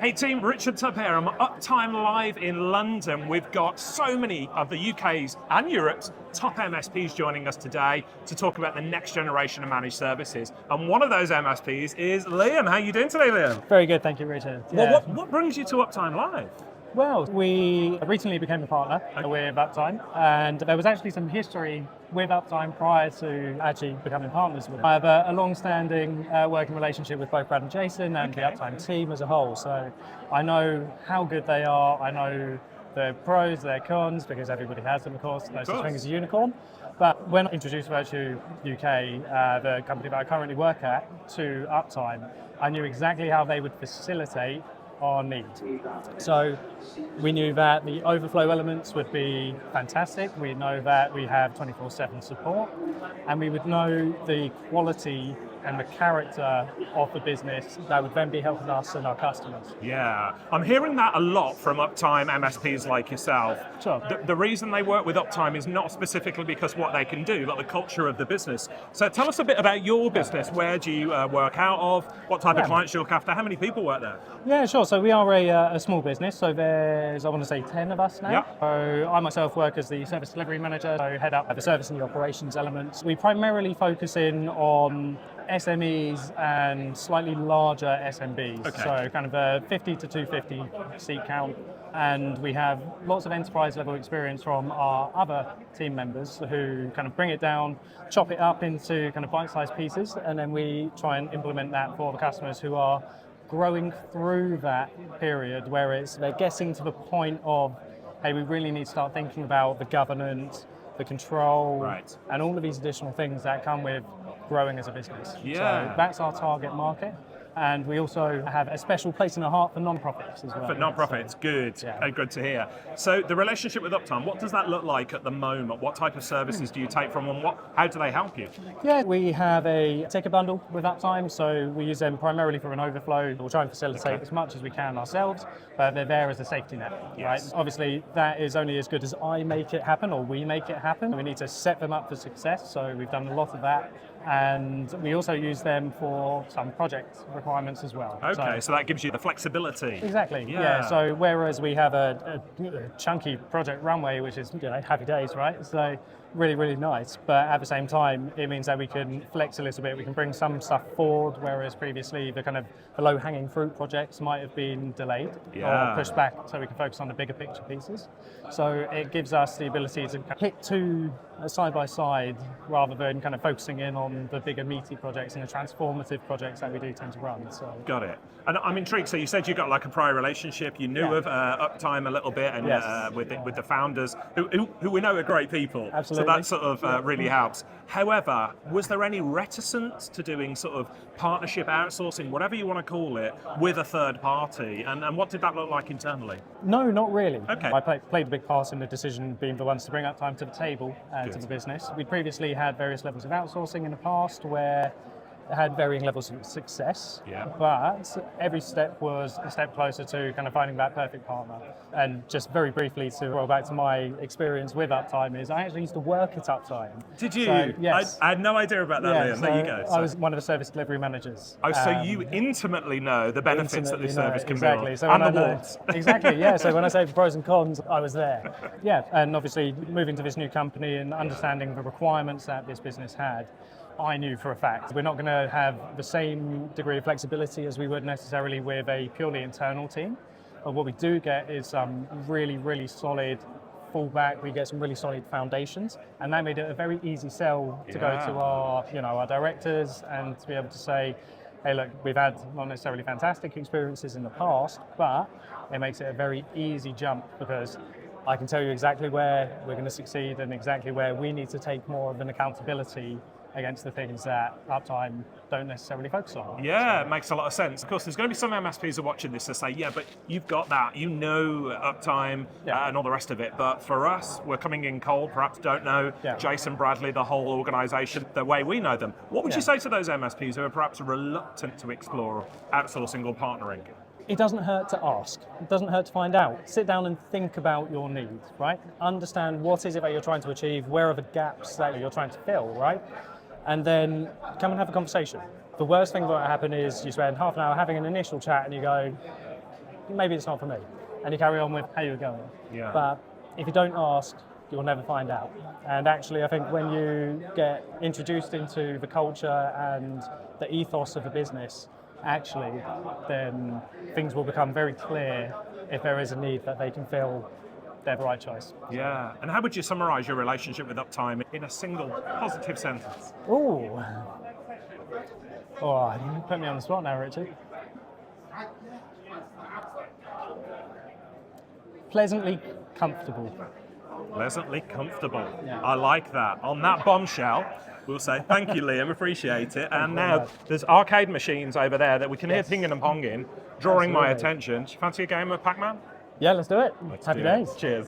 Hey team, Richard Tubb here. I'm at Uptime Live in London. We've got so many of the UK's and Europe's top MSPs joining us today to talk about the next generation of managed services. And one of those MSPs is Liam. How are you doing today, Liam? Very good, thank you, Richard. Well, what brings you to Uptime Live? Well, we recently became a partner with Uptime, and there was actually some history with Uptime prior to actually becoming partners with them. I have a long-standing working relationship with both Brad and Jason and the Uptime team as a whole, so I know how good they are, I know their pros, their cons, because everybody has them, of course, no such thing as a unicorn. But when I introduced Virtue UK, the company that I currently work at, to Uptime, I knew exactly how they would facilitate our need. So we knew that the overflow elements would be fantastic. We know that we have 24/7 support, and we would know the quality and the character of the business that would then be helping us and our customers. Yeah, I'm hearing that a lot from Uptime MSPs like yourself. Sure. The reason they work with Uptime is not specifically because what they can do, but the culture of the business. So tell us a bit about your business. Where do you work out of? What type of clients you look after? How many people work there? Yeah, sure. So we are a small business. So there's, I want to say, 10 of us now. Yep. So I myself work as the service delivery manager, so head up the service and the operations elements. We primarily focus in on SMEs and slightly larger SMBs, so kind of a 50 to 250 seat count, and we have lots of enterprise level experience from our other team members who kind of bring it down, chop it up into kind of bite-sized pieces, and then we try and implement that for the customers who are growing through that period where they're getting to the point of, hey, we really need to start thinking about the governance, the control, and all of these additional things that come with growing as a business. Yeah. So that's our target market. And we also have a special place in our heart for non-profits as well. For non-profits, good. Yeah. Good to hear. So the relationship with Uptime, what does that look like at the moment? What type of services do you take from them? How do they help you? Yeah, we have a ticket bundle with Uptime, so we use them primarily for an overflow. We'll try and facilitate as much as we can ourselves, but they're there as a safety net, right? Obviously, that is only as good as I make it happen or we make it happen. We need to set them up for success, so we've done a lot of that. And we also use them for some project requirements as well. Okay, so that gives you the flexibility. Exactly, yeah. So whereas we have a chunky project runway, which is happy days, right? So really, really nice. But at the same time, it means that we can flex a little bit. We can bring some stuff forward, whereas previously the kind of the low-hanging fruit projects might have been delayed or pushed back, so we can focus on the bigger picture pieces. So it gives us the ability to hit two side by side rather than kind of focusing in on the bigger meaty projects and the transformative projects that we do tend to run. So got it. And I'm intrigued. So you said you got like a prior relationship. You knew of Uptime a little bit, and with the founders, who we know are great people. Absolutely. So that sort of really helps. However, was there any reticence to doing sort of partnership outsourcing, whatever you want to call it, with a third party? And what did that look like internally? No, not really. Okay. I played a big part in the decision, being the ones to bring Uptime to the table to the business. We previously had various levels of outsourcing in the past where had varying levels of success, but every step was a step closer to kind of finding that perfect partner. And just very briefly to roll back to my experience with Uptime is I actually used to work at Uptime. Did you? So, yes. I had no idea about that, Liam. So there you go. I was one of the service delivery managers. Oh, so you intimately know the benefits that this service can exactly. bring. So and the warts. Exactly, yeah. So when I say the pros and cons, I was there. Yeah, and obviously moving to this new company and understanding the requirements that this business had, I knew for a fact we're not going to have the same degree of flexibility as we would necessarily with a purely internal team. But what we do get is some really, really solid fallback. We get some really solid foundations, and that made it a very easy sell to go to our directors and to be able to say, hey, look, we've had not necessarily fantastic experiences in the past, but it makes it a very easy jump because I can tell you exactly where we're going to succeed and exactly where we need to take more of an accountability against the things that Uptime don't necessarily focus on. Yeah, it makes a lot of sense. Of course, there's going to be some MSPs who are watching this that say, yeah, but you've got that, Uptime and all the rest of it. But for us, we're coming in cold, perhaps don't know Jason Bradley, the whole organisation, the way we know them. What would you say to those MSPs who are perhaps reluctant to explore outsourcing or partnering? It doesn't hurt to ask. It doesn't hurt to find out. Sit down and think about your needs, right? Understand what is it that you're trying to achieve, where are the gaps that you're trying to fill, right? And then come and have a conversation. The worst thing that will happen is you spend half an hour having an initial chat and you go, maybe it's not for me. And you carry on with how you're going. Yeah. But if you don't ask, you'll never find out. And actually, I think when you get introduced into the culture and the ethos of the business, actually, then things will become very clear if there is a need that they can feel they're the right choice. Yeah. And how would you summarize your relationship with Uptime in a single positive sentence? Ooh. Oh, you put me on the spot now, Richard. Pleasantly comfortable. Pleasantly comfortable. Yeah. I like that. On that bombshell, we'll say thank you, Liam, appreciate it. And now there's arcade machines over there that we can hear pinging and ponging, drawing my attention. Do you fancy a game of Pac-Man? Yeah, let's do it. Happy do it. days. Cheers.